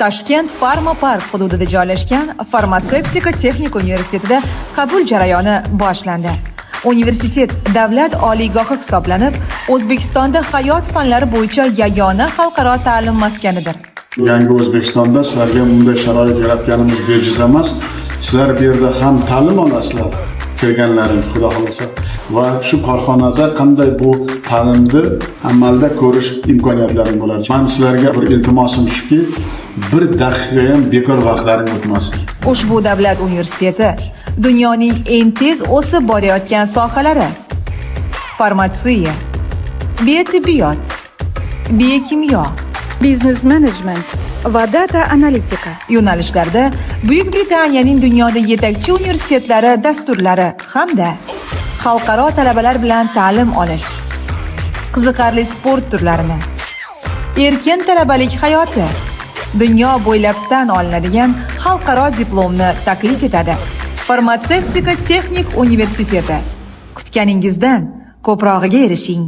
Toshkent Farma Park hududida joylashgan Farmatsevtika texnik universitetida qabul jarayoni boshlandi. Universitet davlat oliygohi hisoblanib, O'zbekistonda hayot fanlari bo'yicha yagona xalqaro ta'lim maskanidir. Yangi O'zbekistonda sizlarga bunday sharoit yaratganimiz bejiz emas. Sizlar bu yerda ham ta'lim olasizlar, kelganlaring xudo xolasa. Va shu korxonada qanday bu ta'limni amalda ko'rish imkoniyatlaring bo'ladi. Men sizlarga bir iltimosim shuki, bir daqiqa ham bekor vaqtlaring o'tmasin. Ushbu davlat universiteti dunyoning eng tez o'sib borayotgan sohalari: farmatsiya, biotibbiyot, biokimyo, biznes menejment va data analitika yo'nalishlarida Buyuk Britaniyaning dunyoda yetakchi universitetlari dasturlari hamda xalqaro talabalar bilan ta'lim olish, qiziqarli sport turlarini, erkin talabalik hayoti, dunyo bo'ylab tan olinadigan xalqaro diplomni taklif etadi. Farmatsevtika texnik universiteti. Kutganingizdan ko'prog'iga erishing.